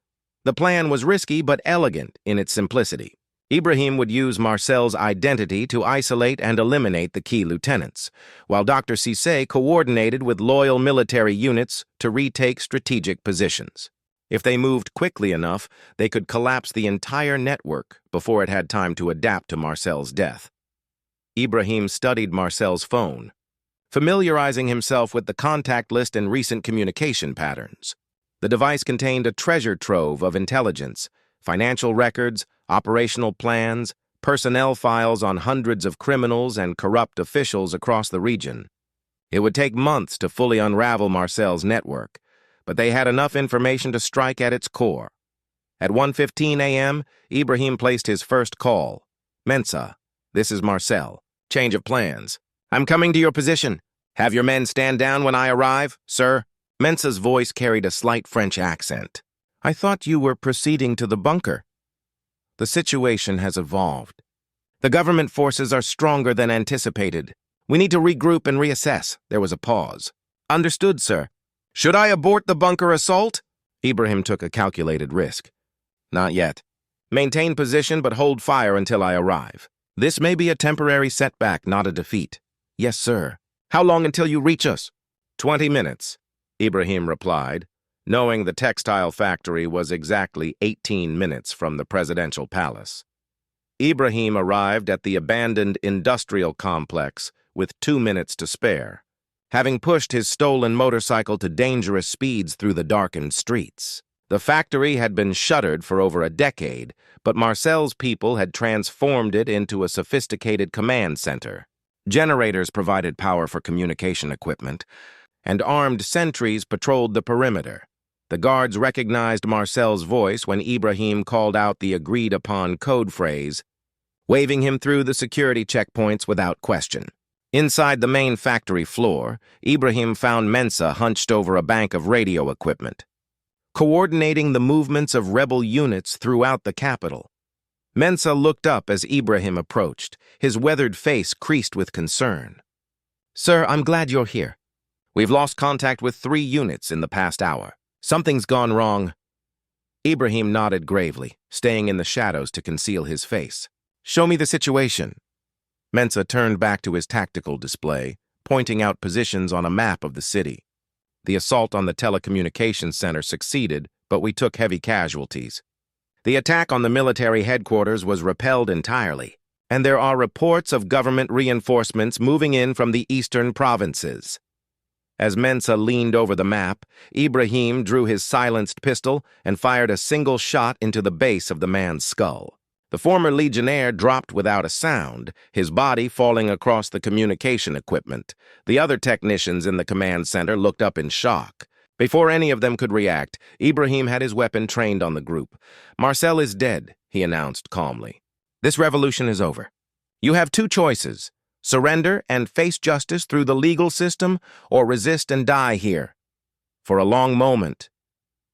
The plan was risky but elegant in its simplicity. Ibrahim would use Marcel's identity to isolate and eliminate the key lieutenants, while Dr. Cissé coordinated with loyal military units to retake strategic positions. If they moved quickly enough, they could collapse the entire network before it had time to adapt to Marcel's death. Ibrahim studied Marcel's phone, familiarizing himself with the contact list and recent communication patterns. The device contained a treasure trove of intelligence, financial records, operational plans, personnel files on hundreds of criminals and corrupt officials across the region. It would take months to fully unravel Marcel's network, but they had enough information to strike at its core. At 1:15 a.m., Ibrahim placed his first call. "Mensa, this is Marcel. Change of plans. I'm coming to your position. Have your men stand down when I arrive, sir." Mensa's voice carried a slight French accent. "I thought you were proceeding to the bunker." "The situation has evolved. The government forces are stronger than anticipated. We need to regroup and reassess." There was a pause. "Understood, sir." "Should I abort the bunker assault?" Ibrahim took a calculated risk. "Not yet. Maintain position but hold fire until I arrive. This may be a temporary setback, not a defeat." "Yes, sir." "How long until you reach us?" 20 minutes, Ibrahim replied, knowing the textile factory was exactly 18 minutes from the presidential palace. Ibrahim arrived at the abandoned industrial complex with 2 minutes to spare, having pushed his stolen motorcycle to dangerous speeds through the darkened streets. The factory had been shuttered for over a decade, but Marcel's people had transformed it into a sophisticated command center. Generators provided power for communication equipment, and armed sentries patrolled the perimeter. The guards recognized Marcel's voice when Ibrahim called out the agreed-upon code phrase, waving him through the security checkpoints without question. Inside the main factory floor, Ibrahim found Mensa hunched over a bank of radio equipment, coordinating the movements of rebel units throughout the capital. Mensa looked up as Ibrahim approached, his weathered face creased with concern. "Sir, I'm glad you're here. We've lost contact with 3 units in the past hour. Something's gone wrong." Ibrahim nodded gravely, staying in the shadows to conceal his face. "Show me the situation." Mensa turned back to his tactical display, pointing out positions on a map of the city. "The assault on the telecommunications center succeeded, but we took heavy casualties. The attack on the military headquarters was repelled entirely, and there are reports of government reinforcements moving in from the eastern provinces." As Mensa leaned over the map, Ibrahim drew his silenced pistol and fired a single shot into the base of the man's skull. The former legionnaire dropped without a sound, his body falling across the communication equipment. The other technicians in the command center looked up in shock. Before any of them could react, Ibrahim had his weapon trained on the group. "Marcel is dead," he announced calmly. "This revolution is over. You have 2 choices: surrender and face justice through the legal system, or resist and die here." For a long moment,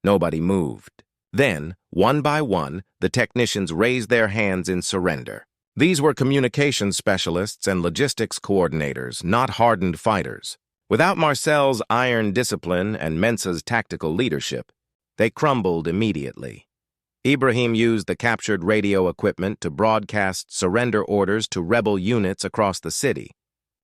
nobody moved. Then, one by one, the technicians raised their hands in surrender. These were communications specialists and logistics coordinators, not hardened fighters. Without Marcel's iron discipline and Mensa's tactical leadership, they crumbled immediately. Ibrahim used the captured radio equipment to broadcast surrender orders to rebel units across the city,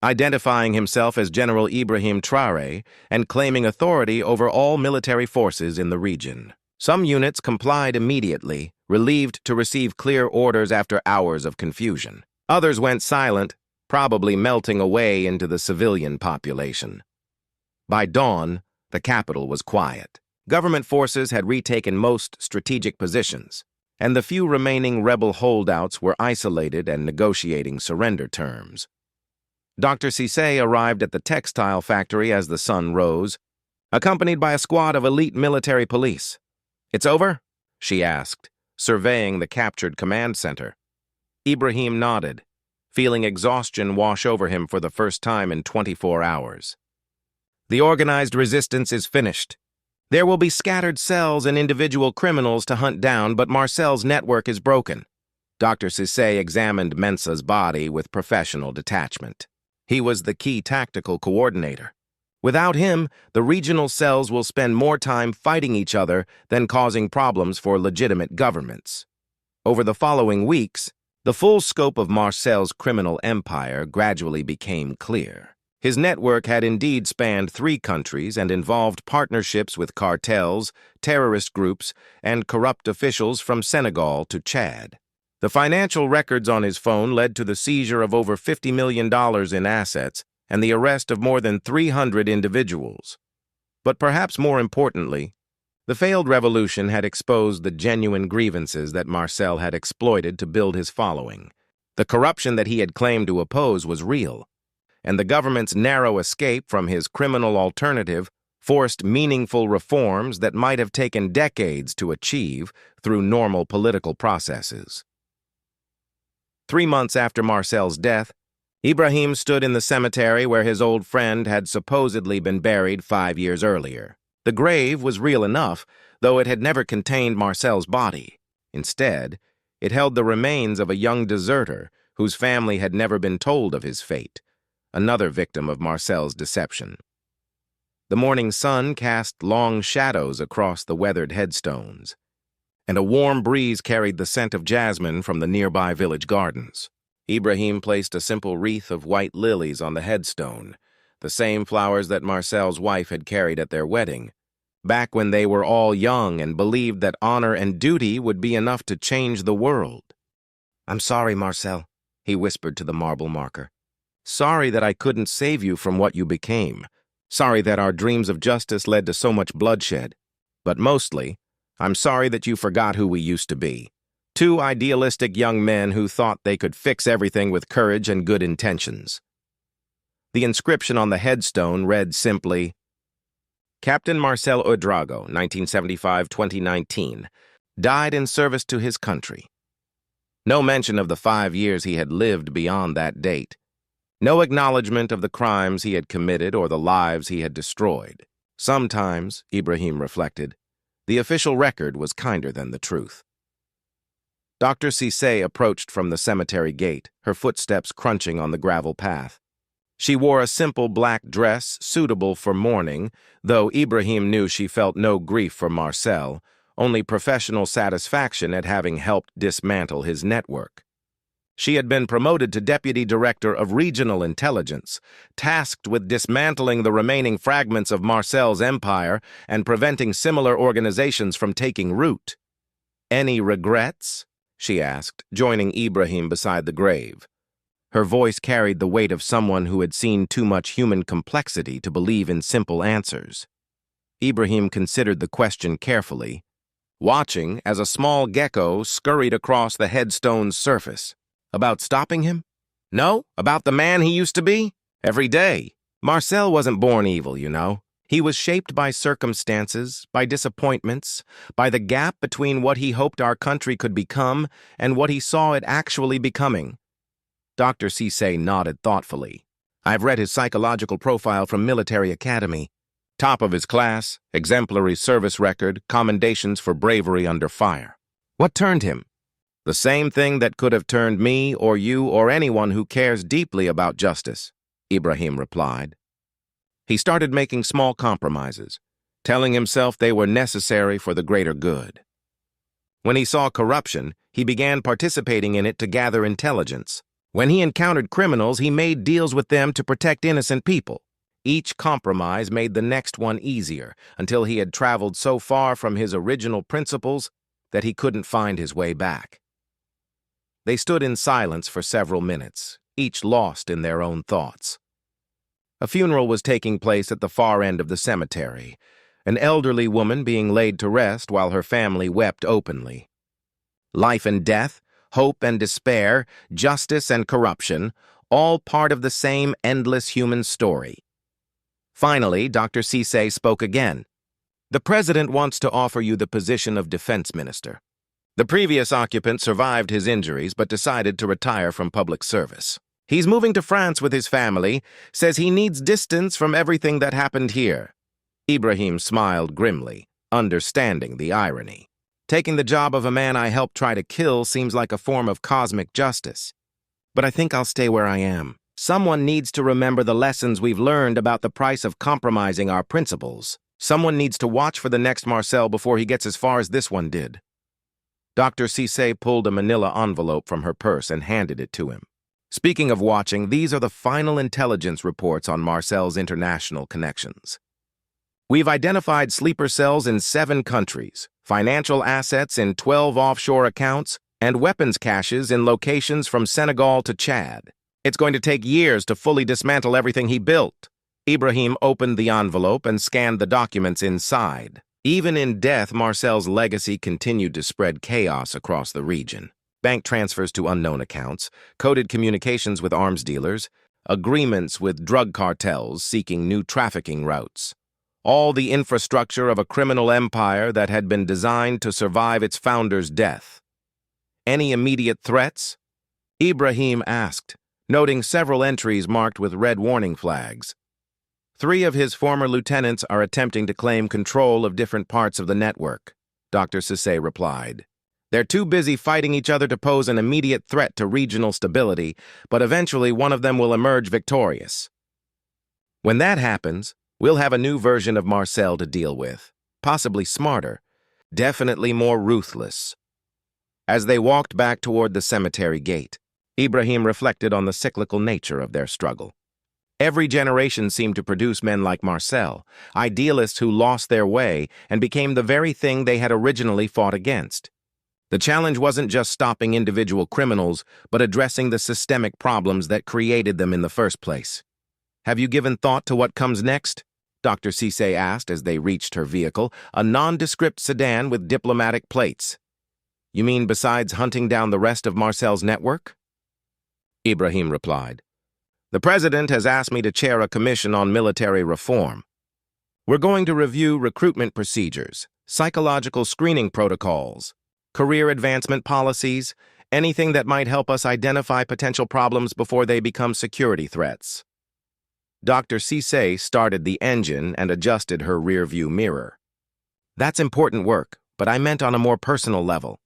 identifying himself as General Ibrahim Traoré and claiming authority over all military forces in the region. Some units complied immediately, relieved to receive clear orders after hours of confusion. Others went silent, probably melting away into the civilian population. By dawn, the capital was quiet. Government forces had retaken most strategic positions, and the few remaining rebel holdouts were isolated and negotiating surrender terms. Dr. Cissé arrived at the textile factory as the sun rose, accompanied by a squad of elite military police. "It's over?" she asked, surveying the captured command center. Ibrahim nodded, feeling exhaustion wash over him for the first time in 24 hours. "The organized resistance is finished. There will be scattered cells and individual criminals to hunt down, but Marcel's network is broken. Dr. Cissé examined Mensah's body with professional detachment. He was the key tactical coordinator. Without him, the regional cells will spend more time fighting each other than causing problems for legitimate governments. Over the following weeks, the full scope of Marcel's criminal empire gradually became clear. His network had indeed spanned 3 countries and involved partnerships with cartels, terrorist groups, and corrupt officials from Senegal to Chad. The financial records on his phone led to the seizure of over $50 million in assets and the arrest of more than 300 individuals. But perhaps more importantly, the failed revolution had exposed the genuine grievances that Marcel had exploited to build his following. The corruption that he had claimed to oppose was real, and the government's narrow escape from his criminal alternative forced meaningful reforms that might have taken decades to achieve through normal political processes. 3 months after Marcel's death, Ibrahim stood in the cemetery where his old friend had supposedly been buried 5 years earlier. The grave was real enough, though it had never contained Marcel's body. Instead, it held the remains of a young deserter whose family had never been told of his fate, another victim of Marcel's deception. The morning sun cast long shadows across the weathered headstones, and a warm breeze carried the scent of jasmine from the nearby village gardens. Ibrahim placed a simple wreath of white lilies on the headstone, the same flowers that Marcel's wife had carried at their wedding, back when they were all young and believed that honor and duty would be enough to change the world. "I'm sorry, Marcel," he whispered to the marble marker. "Sorry that I couldn't save you from what you became. Sorry that our dreams of justice led to so much bloodshed. But mostly, I'm sorry that you forgot who we used to be. 2 idealistic young men who thought they could fix everything with courage and good intentions." The inscription on the headstone read simply, "Captain Marcel Ouedraogo, 1975-2019, died in service to his country." No mention of the 5 years he had lived beyond that date. No acknowledgement of the crimes he had committed or the lives he had destroyed. Sometimes, Ibrahim reflected, the official record was kinder than the truth. Dr. Cissé approached from the cemetery gate, her footsteps crunching on the gravel path. She wore a simple black dress suitable for mourning, though Ibrahim knew she felt no grief for Marcel, only professional satisfaction at having helped dismantle his network. She had been promoted to Deputy Director of Regional Intelligence, tasked with dismantling the remaining fragments of Marcel's empire and preventing similar organizations from taking root. "Any regrets?" she asked, joining Ibrahim beside the grave. Her voice carried the weight of someone who had seen too much human complexity to believe in simple answers. Ibrahim considered the question carefully, watching as a small gecko scurried across the headstone's surface. About stopping him? No, about the man he used to be? Every day. Marcel wasn't born evil, you know. He was shaped by circumstances, by disappointments, by the gap between what he hoped our country could become and what he saw it actually becoming. Dr. Cissé nodded thoughtfully. "I've read his psychological profile from Military Academy. Top of his class, exemplary service record, commendations for bravery under fire." "What turned him?" "The same thing that could have turned me or you or anyone who cares deeply about justice," Ibrahim replied. He started making small compromises, telling himself they were necessary for the greater good. When he saw corruption, he began participating in it to gather intelligence. When he encountered criminals, he made deals with them to protect innocent people. Each compromise made the next one easier, until he had traveled so far from his original principles that he couldn't find his way back. They stood in silence for several minutes, each lost in their own thoughts. A funeral was taking place at the far end of the cemetery, an elderly woman being laid to rest while her family wept openly. Life and death, hope and despair, justice and corruption, all part of the same endless human story. Finally, Dr. Cissé spoke again. "The president wants to offer you the position of defense minister. The previous occupant survived his injuries but decided to retire from public service. He's moving to France with his family, says he needs distance from everything that happened here." Ibrahim smiled grimly, understanding the irony. Taking the job of a man I helped try to kill seems like a form of cosmic justice. But I think I'll stay where I am. Someone needs to remember the lessons we've learned about the price of compromising our principles. Someone needs to watch for the next Marcel before he gets as far as this one did. Dr. Cisse pulled a manila envelope from her purse and handed it to him. Speaking of watching, these are the final intelligence reports on Marcel's international connections. We've identified sleeper cells in 7 countries, financial assets in 12 offshore accounts, and weapons caches in locations from Senegal to Chad. It's going to take years to fully dismantle everything he built. Ibrahim opened the envelope and scanned the documents inside. Even in death, Marcel's legacy continued to spread chaos across the region. Bank transfers to unknown accounts, coded communications with arms dealers, agreements with drug cartels seeking new trafficking routes. All the infrastructure of a criminal empire that had been designed to survive its founder's death. Any immediate threats? Ibrahim asked, noting several entries marked with red warning flags. 3 of his former lieutenants are attempting to claim control of different parts of the network, Dr. Cisse replied. They're too busy fighting each other to pose an immediate threat to regional stability, but eventually one of them will emerge victorious. When that happens, we'll have a new version of Marcel to deal with, possibly smarter, definitely more ruthless. As they walked back toward the cemetery gate, Ibrahim reflected on the cyclical nature of their struggle. Every generation seemed to produce men like Marcel, idealists who lost their way and became the very thing they had originally fought against. The challenge wasn't just stopping individual criminals, but addressing the systemic problems that created them in the first place. Have you given thought to what comes next? Dr. Cisse asked as they reached her vehicle, a nondescript sedan with diplomatic plates. You mean besides hunting down the rest of Marcel's network? Ibrahim replied. The president has asked me to chair a commission on military reform. We're going to review recruitment procedures, psychological screening protocols, career advancement policies, anything that might help us identify potential problems before they become security threats. Dr. Cisse started the engine and adjusted her rearview mirror. That's important work, but I meant on a more personal level.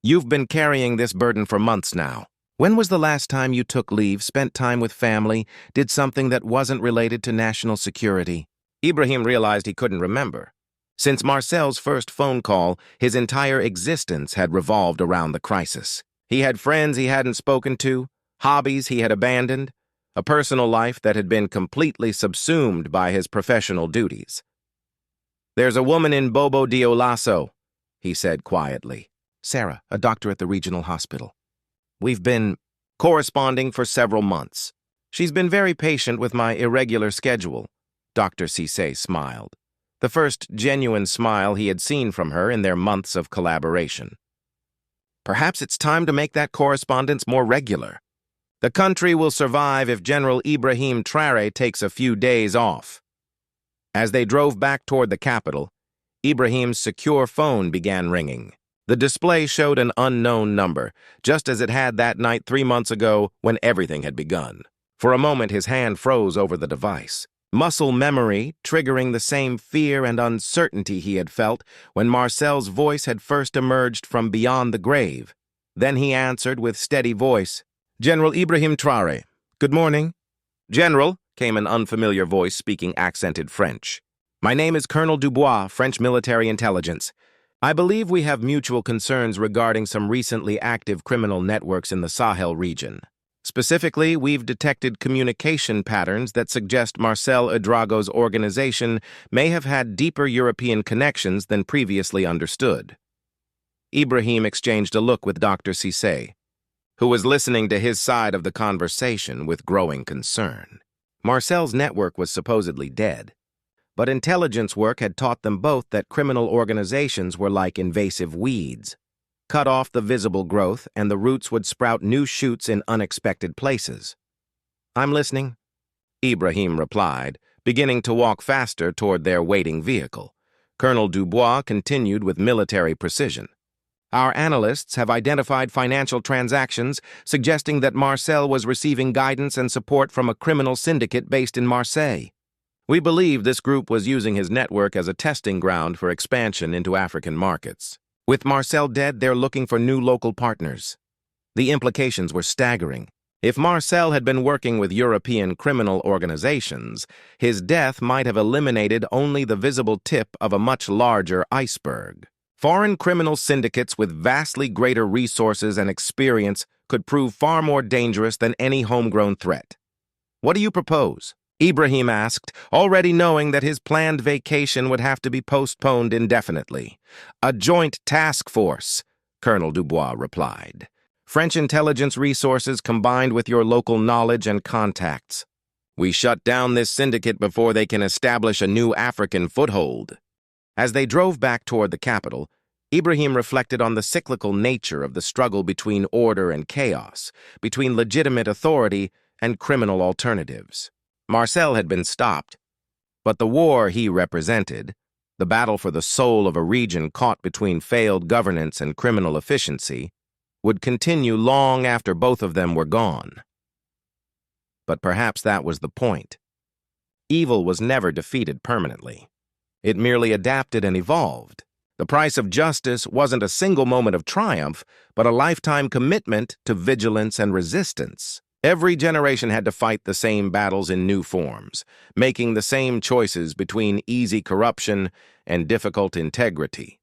You've been carrying this burden for months now. When was the last time you took leave, spent time with family, did something that wasn't related to national security? Ibrahim realized he couldn't remember. Since Marcel's first phone call, his entire existence had revolved around the crisis. He had friends he hadn't spoken to, hobbies he had abandoned, a personal life that had been completely subsumed by his professional duties. There's a woman in Bobo Dioulasso, he said quietly. Sarah, a doctor at the regional hospital. We've been corresponding for several months. She's been very patient with my irregular schedule. Dr. Cisse smiled, the first genuine smile he had seen from her in their months of collaboration. Perhaps it's time to make that correspondence more regular. The country will survive if General Ibrahim Traoré takes a few days off. As they drove back toward the capital, Ibrahim's secure phone began ringing. The display showed an unknown number, just as it had that night 3 months ago when everything had begun. For a moment, his hand froze over the device. Muscle memory triggering the same fear and uncertainty he had felt when Marcel's voice had first emerged from beyond the grave. Then he answered with steady voice, General Ibrahim Traoré, good morning. General, came an unfamiliar voice speaking accented French. My name is Colonel Dubois, French military intelligence. I believe we have mutual concerns regarding some recently active criminal networks in the Sahel region. Specifically, we've detected communication patterns that suggest Marcel Ouedraogo's organization may have had deeper European connections than previously understood. Ibrahim exchanged a look with Dr. Cisse, who was listening to his side of the conversation with growing concern. Marcel's network was supposedly dead, but intelligence work had taught them both that criminal organizations were like invasive weeds. Cut off the visible growth, and the roots would sprout new shoots in unexpected places. I'm listening, Ibrahim replied, beginning to walk faster toward their waiting vehicle. Colonel Dubois continued with military precision. Our analysts have identified financial transactions suggesting that Marcel was receiving guidance and support from a criminal syndicate based in Marseille. We believe this group was using his network as a testing ground for expansion into African markets. With Marcel dead, they're looking for new local partners. The implications were staggering. If Marcel had been working with European criminal organizations, his death might have eliminated only the visible tip of a much larger iceberg. Foreign criminal syndicates with vastly greater resources and experience could prove far more dangerous than any homegrown threat. "What do you propose?" Ibrahim asked, already knowing that his planned vacation would have to be postponed indefinitely. "A joint task force," Colonel Dubois replied. "French intelligence resources combined with your local knowledge and contacts. We shut down this syndicate before they can establish a new African foothold." As they drove back toward the capital, Ibrahim reflected on the cyclical nature of the struggle between order and chaos, between legitimate authority and criminal alternatives. Marcel had been stopped, but the war he represented, the battle for the soul of a region caught between failed governance and criminal efficiency, would continue long after both of them were gone. But perhaps that was the point. Evil was never defeated permanently. It merely adapted and evolved. The price of justice wasn't a single moment of triumph, but a lifetime commitment to vigilance and resistance. Every generation had to fight the same battles in new forms, making the same choices between easy corruption and difficult integrity.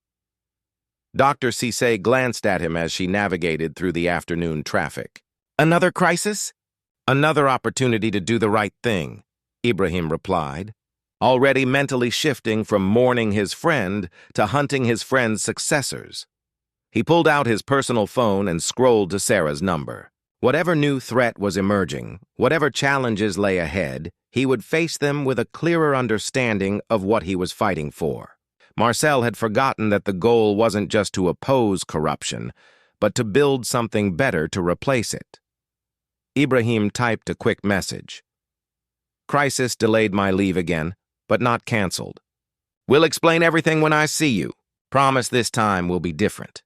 Dr. Cissé glanced at him as she navigated through the afternoon traffic. "Another crisis?" "Another opportunity to do the right thing," Ibrahim replied, already mentally shifting from mourning his friend to hunting his friend's successors. He pulled out his personal phone and scrolled to Sarah's number. Whatever new threat was emerging, whatever challenges lay ahead, he would face them with a clearer understanding of what he was fighting for. Marcel had forgotten that the goal wasn't just to oppose corruption, but to build something better to replace it. Ibrahim typed a quick message. "Crisis delayed my leave again, but not canceled. We'll explain everything when I see you. Promise this time will be different."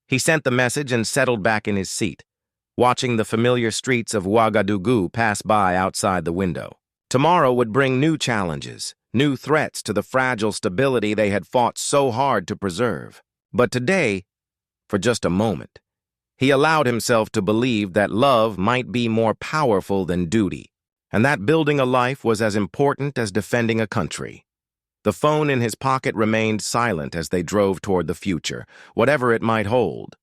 He sent the message and settled back in his seat, watching the familiar streets of Ouagadougou pass by outside the window. Tomorrow would bring new challenges, new threats to the fragile stability they had fought so hard to preserve. But today, for just a moment, he allowed himself to believe that love might be more powerful than duty, and that building a life was as important as defending a country. The phone in his pocket remained silent as they drove toward the future, whatever it might hold.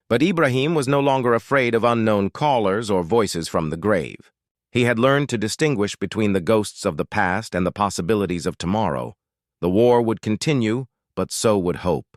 But Ibrahim was no longer afraid of unknown callers or voices from the grave. He had learned to distinguish between the ghosts of the past and the possibilities of tomorrow. The war would continue, but so would hope.